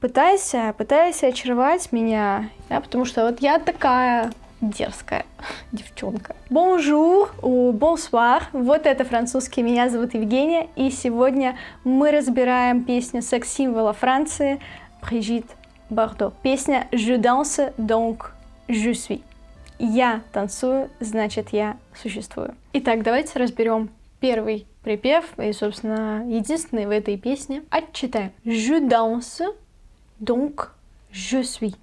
Пытайся очаровать меня, да, потому что вот я такая дерзкая девчонка. Bonjour ou bonsoir, вот это французский, меня зовут Евгения, и сегодня мы разбираем песню секс-символа Франции Brigitte Bardot. Песня Je danse, donc je suis. Я танцую, значит я существую. Итак, давайте разберем первый припев, и, собственно, единственный в этой песне. Отчитаем. Je danse, donc je suis.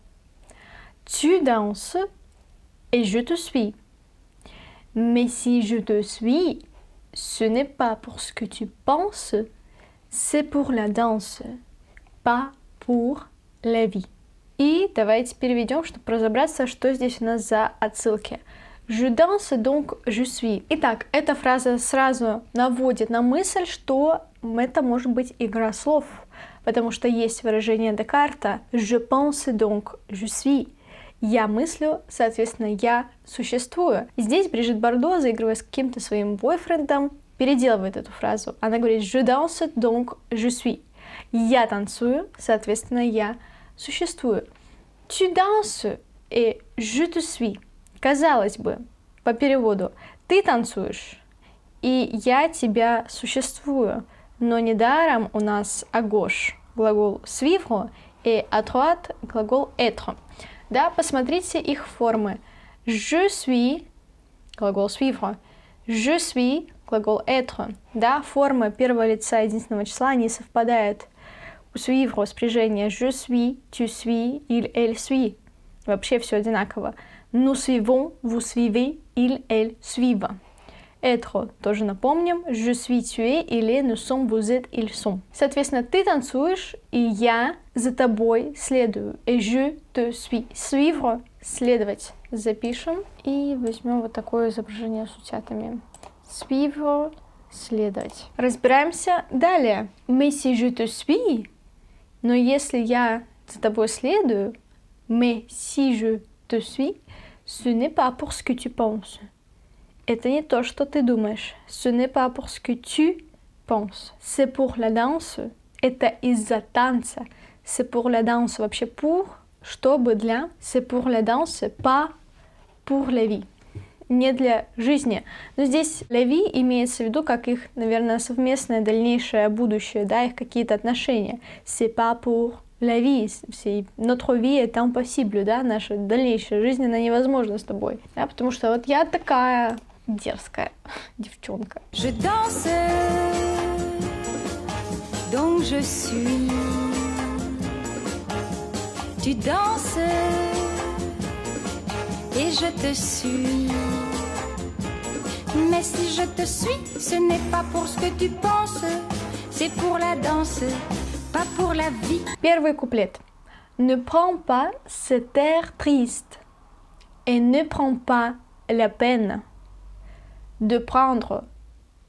Tu danses et je te suis. Mais si je te suis, ce n'est pas pour ce que tu penses, c'est pour la danse, pas pour la vie. И давайте переведем, чтобы разобраться, что здесь у нас за отсылки. Je danse, donc je suis. Итак, эта фраза сразу наводит на мысль, что это может быть игра слов, потому что есть выражение Декарта je pense, donc je suis. Я мыслю, соответственно, я существую. И здесь Брижит Бардо, заигрывая с каким-то своим бойфрендом, переделывает эту фразу. Она говорит je danse, donc je suis. Я танцую, соответственно, я существую. Tu danses et je te suis. Казалось бы, по переводу, ты танцуешь, и я тебя существую. Но недаром у нас à gauche глагол suivre и à droite глагол être. Да, посмотрите их формы. Je suis глагол suivre, je suis глагол être. Да, формы первого лица единственного числа не совпадают. У suivre спряжение je suis, tu suis, il, elle suit. Вообще все одинаково. Nous suivons, vous suivez, il, elle suivent. Être тоже напомним. Je suis, tu es, il est, nous sommes, vous êtes, ils sont. Соответственно, ты танцуешь, и я за тобой следую. Et je te suis. Suivre – следовать. Запишем и возьмем вот такое изображение с утятами. Suivre – следовать. Разбираемся далее. Mais si je te suis, но если я за тобой следую, mais si je te suis, ce n'est pas pour ce que tu penses. Это не то, что ты думаешь. Ce n'est pas pour ce que tu penses. C'est pour la danse. Это из-за танца. C'est pour la danse. Вообще pour, чтобы для. C'est pour la danse, pas pour la vie. Не для жизни. Но здесь la vie имеется в виду как их, наверное, совместное дальнейшее будущее, да, их какие-то отношения. C'est pas pour la vie, notre vie est impossible, да, наша дальнейшая жизнь, она невозможна с тобой, да, потому что вот я такая дерзкая девчонка. Je danse, donc je suis. Tu danses et je te suis. Mais si je te suis, ce n'est pas pour ce que tu penses, c'est pour la danse. Pas pour la vie. Первый куплет. Ne prends pas cet air triste et ne prends pas la peine de prendre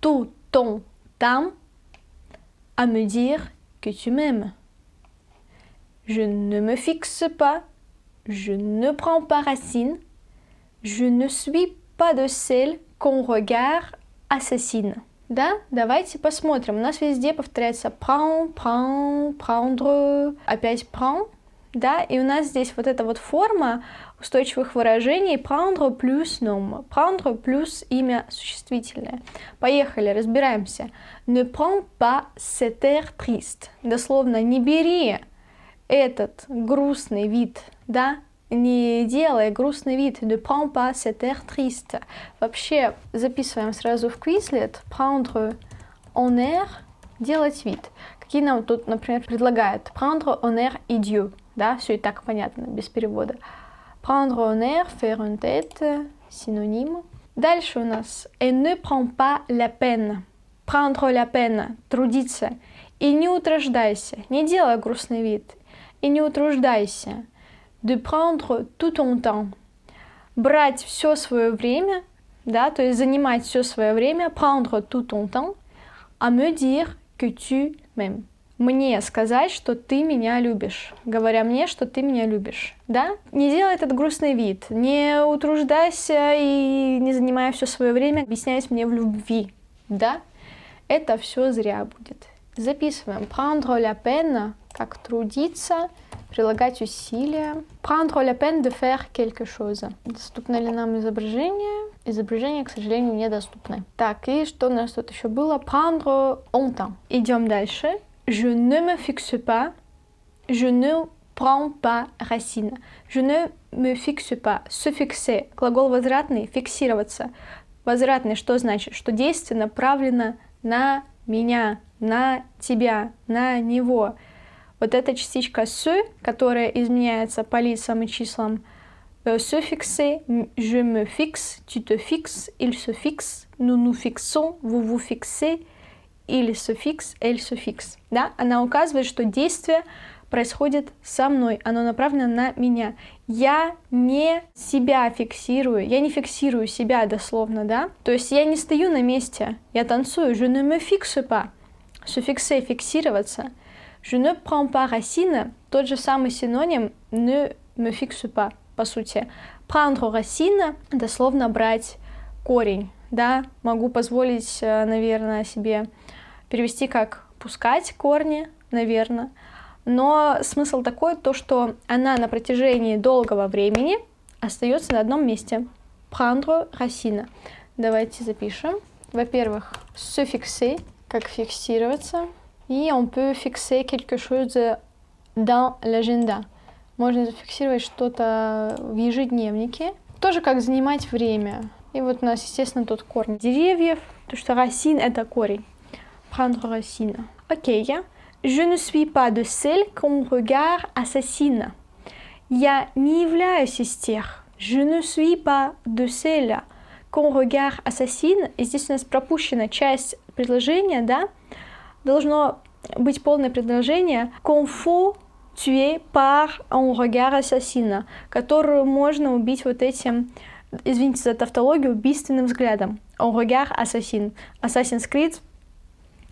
tout ton temps à me dire que tu m'aimes. Je ne me fixe pas, je ne prends pas racine, je ne suis pas de celle qu'on regarde assassine. Да, давайте посмотрим. У нас везде повторяется prend, prendre, опять prend, да, и у нас здесь вот эта вот форма устойчивых выражений prendre плюс nom, prendre плюс имя существительное. Поехали, разбираемся. Ne prends pas cet air triste. Дословно, не бери этот грустный вид, да, не делай грустный вид. Ne prends pas cet air triste. Вообще, записываем сразу в Quizlet. Prendre en air, делать вид. Какие нам тут, например, предлагают? Prendre en air idiot. Да, все и так понятно, без перевода. Prendre en air, faire une tête, синоним. Дальше у нас. Et ne prends pas la peine. Prendre la peine, трудиться. И не утруждайся, не делай грустный вид. И не утруждайся. De prendre tout ton temps. Брать все свое время, да, то есть занимать все свое время, prendre tout ton temps, à me dire que tu m'aimes. Мне сказать, что ты меня любишь, говоря мне, что ты меня любишь, да? Не делай этот грустный вид, не утруждайся и не занимай все свое время, объясняясь мне в любви, да? Это все зря будет. Записываем. Prendre la peine, как трудиться, прилагать усилия. Prendre la peine de faire quelque chose. Доступно ли нам изображение? Изображение, к сожалению, недоступно. Так, и что у нас тут еще было? Prendre en temps. Идем дальше. Je ne me fixe pas. Je ne prends pas racine. Je ne me fixe pas. Se fixer. Глагол возвратный. Фиксироваться. Возвратный что значит? Что действие направлено на меня, на тебя, на него. Вот эта частичка «se», которая изменяется по лицам и числам, se fixer, je me fixe, tu te fixes, il se fixe, nous nous fixons, vous vous fixez, il se fixe, elle se fixe. Да? Она указывает, что действие происходит со мной, оно направлено на меня. Я не себя фиксирую, я не фиксирую себя дословно, да? То есть я не стою на месте, я танцую, je ne me fixe pas. Se fixer, фиксироваться. Je ne prends pas racine, тот же самый синоним ne me fixe pas, по сути. Prendre racine, дословно брать корень, да? Могу позволить, наверное, себе перевести как пускать корни, наверное. Но смысл такой, то, что она на протяжении долгого времени остается на одном месте. Prendre racine. Давайте запишем. Во-первых, se fixer, как фиксироваться. И on peut fixer quelque chose dans l'agenda. Можно зафиксировать что-то в ежедневнике. Тоже как занимать время. И вот у нас, естественно, тут корни деревьев. То, что racine — это корень. Prendre racine. Окей. Je ne suis pas de celles qu'on regarde assassine. Я не являюсь из тех. Je ne suis pas de celles qu'on regarde assassine. И здесь у нас пропущена часть предложения, да? Должно быть полное предложение qu'on faut tuer par un regard assassine, которую можно убить вот этим, извините за тавтологию, убийственным взглядом. Un regard assassine. Assassin's Creed.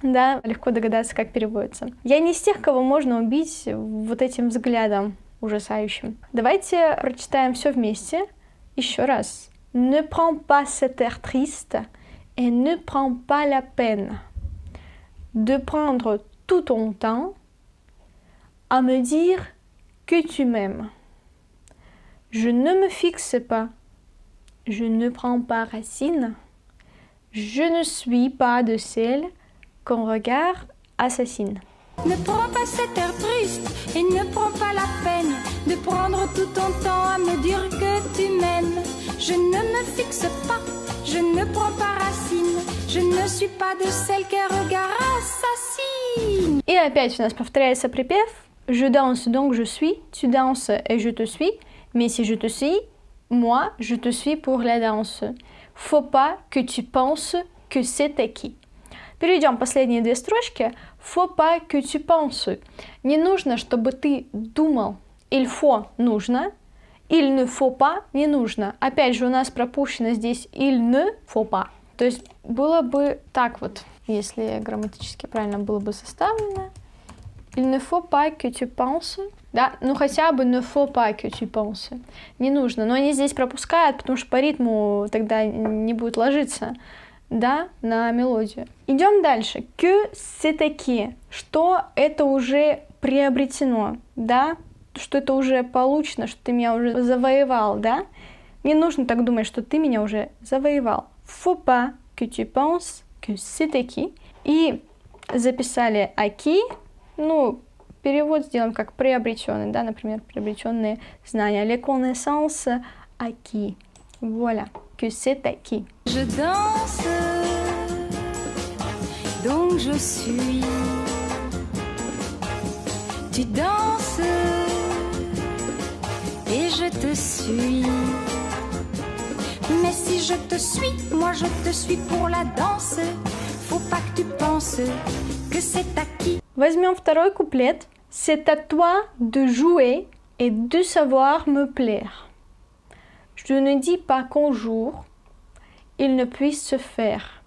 Да, легко догадаться, как переводится. Я не из тех, кого можно убить вот этим взглядом ужасающим. Давайте прочитаем все вместе. Еще раз. Ne prends pas cet air triste et ne prends pas la peine de prendre tout ton temps à me dire que tu m'aimes. Je ne me fixe pas. Je ne prends pas racine. Je ne suis pas de celles qu'on regarde assassine. Ne prends pas cet air triste et ne prends pas la peine de prendre tout ton temps à me dire que tu m'aimes. Je ne me fixe pas, je ne prends pas racine, je ne suis pas de celle qui regarde assassine. И опять у нас повторяется припев. Je danse donc je suis, tu danses et je te suis, mais si je te suis, moi je te suis pour la danse. Faut pas que tu penses que c'est acquis. Перейдем последние две строчки. Faut pas que tu penses. Не нужно, чтобы ты думал. Il faut – нужно. Il ne faut pas – не нужно. Опять же, у нас пропущено здесь il ne faut pas. То есть было бы так вот, если грамматически правильно было бы составлено. Il ne faut pas que tu penses. Да, ну хотя бы ne faut pas que tu penses. Не нужно. Но они здесь пропускают, потому что по ритму тогда не будет ложиться. Да, на мелодию. Идем дальше. Que c'est acquis. Что это уже приобретено, да? Что это уже получено, что ты меня уже завоевал, да? Не нужно так думать, что ты меня уже завоевал. Faut pas que tu penses que c'est acquis. И записали acquis. Ну, перевод сделаем как приобретенный, да? Например, приобретенные знания. Les connaissances acquis. Voilà. Que c'est acquis. Je danse, donc je suis. Tu danses et je te suis. Mais si je te suis, moi je te suis pour la danse. Faut pas que tu penses que c'est acquis. Возьмем второй куплет. C'est à toi de jouer et de savoir me plaire. Je ne dis pas qu'un jour, il ne puisse se faire,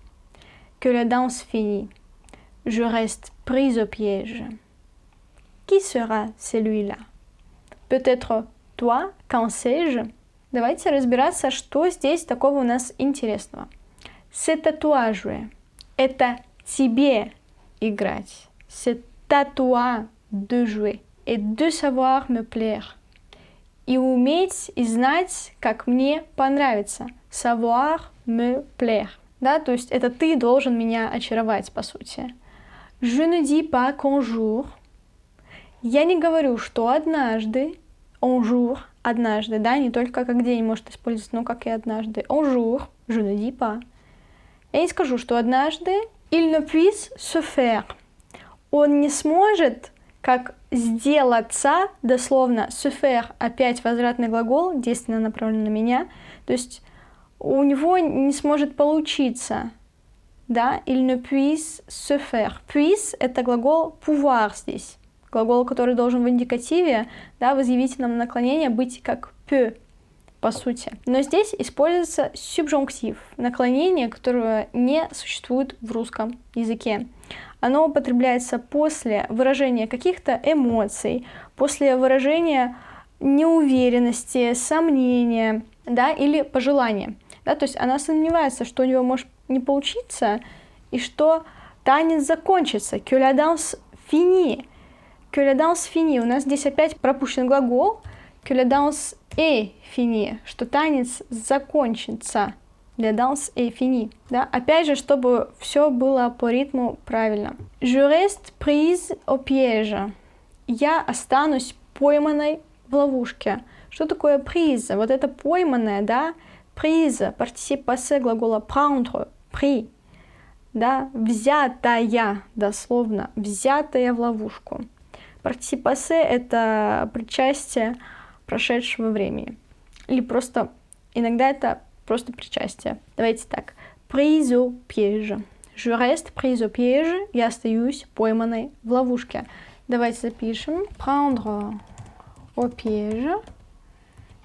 que la danse finie, je reste prise au piège. Qui sera celui-là? Peut-être toi, qu'en sais-je? Давайте разбираться, что здесь такого у нас интересного. C'est à toi jouer. Это тебе играть. C'est à toi de jouer. Et de savoir me plaire. И уметь, и знать, как мне понравится. Savoir me plaire. Да, то есть это ты должен меня очаровать, по сути. Je ne dis pas qu'un jour. Я не говорю, что однажды. Un jour, однажды, да, не только как день может использоваться, но как и однажды. Un jour, je ne dis pas. Я не скажу, что однажды il ne puisse se faire. Он не сможет, как сделаться, дословно, se faire, опять возвратный глагол, действенно направлен на меня, то есть у него не сможет получиться, да, il ne puisse se faire. Puisse — это глагол pouvoir здесь, глагол, который должен в индикативе, да, в изъявительном наклонении быть как peut, по сути. Но здесь используется субжунктив, наклонение, которого не существует в русском языке. Оно употребляется после выражения каких-то эмоций, после выражения неуверенности, сомнения, да, или пожелания. Да, то есть она сомневается, что у него может не получиться, и что танец закончится. Que la danse finit. Que la danse finit. У нас здесь опять пропущен глагол. Que la danse est finie. Что танец закончится. La danse est finie. Да? Опять же, чтобы все было по ритму правильно. Je reste prise au piège. Я останусь пойманной в ловушке. Что такое prise? Вот это пойманная, да? Prise, participe passé глагола prendre, pris. Да? Взятая, дословно, взятая в ловушку. Participe passé — это причастие прошедшего времени. Или просто, иногда это просто причастие. Давайте так. Prise au piège. Je reste prise au piège. Я остаюсь пойманной в ловушке. Давайте запишем. Prendre au piège.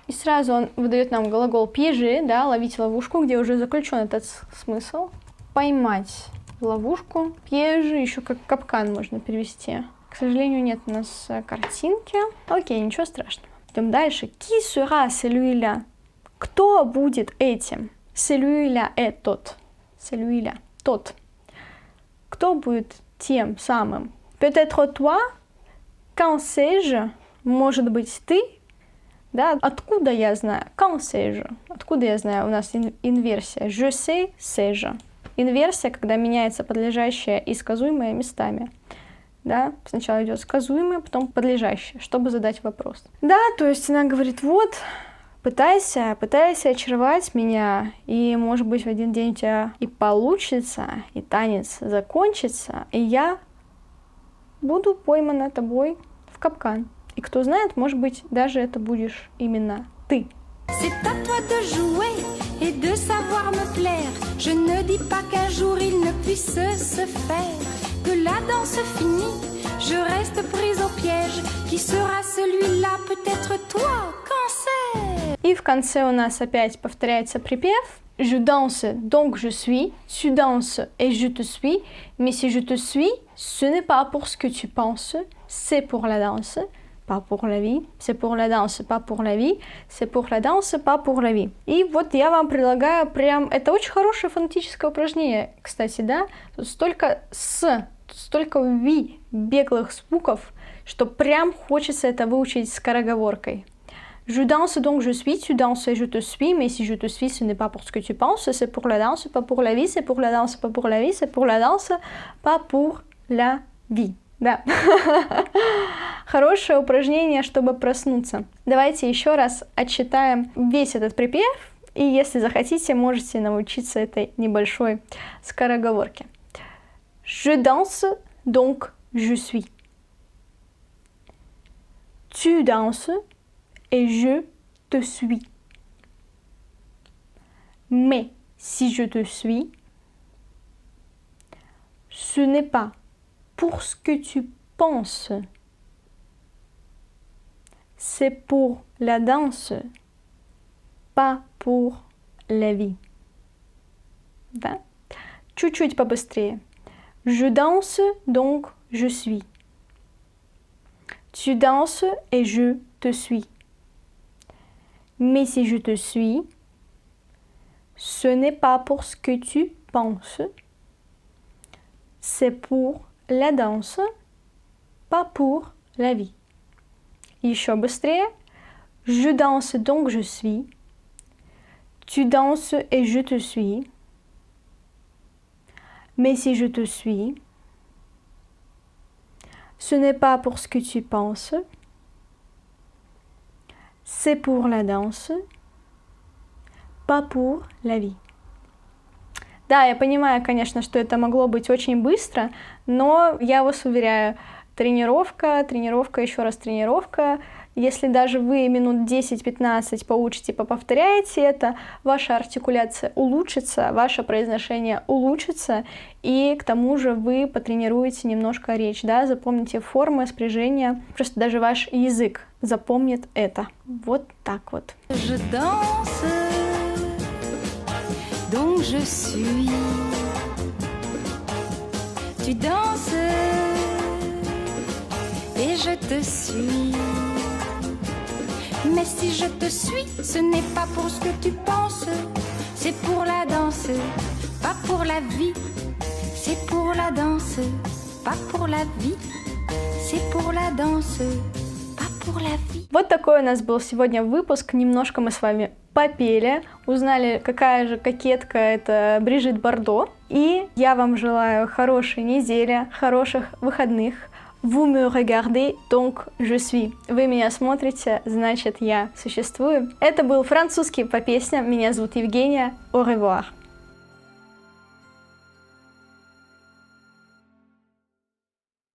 И сразу он выдает нам глагол piéger, да, ловить ловушку, где уже заключен этот смысл. Поймать ловушку. Piège еще как капкан можно перевести. К сожалению, нет у нас картинки. Окей, ничего страшного. Идем дальше. Qui sera celui-là? Кто будет этим? Celui-là est тот. Celui-là, тот. Кто будет тем самым? Peut-être toi? Quand sais-je? Может быть, ты? Да? Откуда я знаю? Quand sais-je? Откуда я знаю? У нас инверсия. Je sais, sais-je. Инверсия, когда меняется подлежащее и сказуемое местами. Да? Сначала идет сказуемое, потом подлежащее, чтобы задать вопрос. Да, то есть она говорит, вот, пытайся очаровать меня, и, может быть, в один день у тебя и получится, и танец закончится, и я буду поймана тобой в капкан. И кто знает, может быть, даже это будешь именно ты. C'est à toi de jouer et de savoir me plaire. Je ne dis pas qu'un jour il ne puisse se faire. Que la danse finit, je reste prise au piège. Qui sera celui-là, peut-être toi, quand c'est? И в конце у нас опять повторяется припев. Je danse, donc je suis. Tu danses et je te suis. Mais si je te suis, ce n'est pas pour ce que tu penses. C'est pour la danse, pas pour la vie. C'est pour la danse, pas pour la vie. C'est pour la danse, pas pour la vie. И вот я вам предлагаю прям... Это очень хорошее фонетическое упражнение, кстати, да? Тут столько столько ви беглых звуков, что прям хочется это выучить скороговоркой. Je danse donc je suis, tu danses et je te suis, mais si je te suis, ce n'est pas pour ce que tu penses, c'est pour la danse, pas pour la vie, c'est pour la danse, pas pour la vie, c'est pour la danse, pas pour la vie. Да. Хорошее упражнение, чтобы проснуться. Давайте еще раз отчитаем весь этот припев, и если захотите, можете научиться этой небольшой скороговорке. Je danse, donc je suis. Tu danses et je te suis. Mais si je te suis, ce n'est pas pour ce que tu penses. C'est pour la danse, pas pour la vie. Да? Чуть-чуть побыстрее. Je danse, donc je suis. Tu danses et je te suis. Mais si je te suis, ce n'est pas pour ce que tu penses. C'est pour la danse, pas pour la vie. Еще быстрее. Je danse donc je suis. Tu danses et je te suis. Mais si je te suis, ce n'est pas pour ce que tu penses, c'est pour la danse, pas pour la vie. Да, я понимаю, конечно, что это могло быть очень быстро, но я вас уверяю, тренировка, еще раз тренировка. Если даже вы минут 10-15 поучите, повторяете это, ваша артикуляция улучшится, ваше произношение улучшится, и к тому же вы потренируете немножко речь, да, запомните формы, спряжения, просто даже ваш язык запомнит это. Вот так вот. Je danse, donc je suis. Tu danses et je te suis. Mais si je te suis, ce n'est pas pour ce que tu penses, c'est pour la danse, pas pour la vie. C'est pour la danse, pas pour la vie. C'est pour la danse, pas pour la vie. Вот такой у нас был сегодня выпуск. Немножко мы с вами попели, узнали, какая же кокетка это Брижит Бардо. И я вам желаю хорошей недели, хороших выходных. Vous me regardez, donc je suis. Вы меня смотрите, значит я существую. Это был французский по песням. Меня зовут Евгения. Au revoir.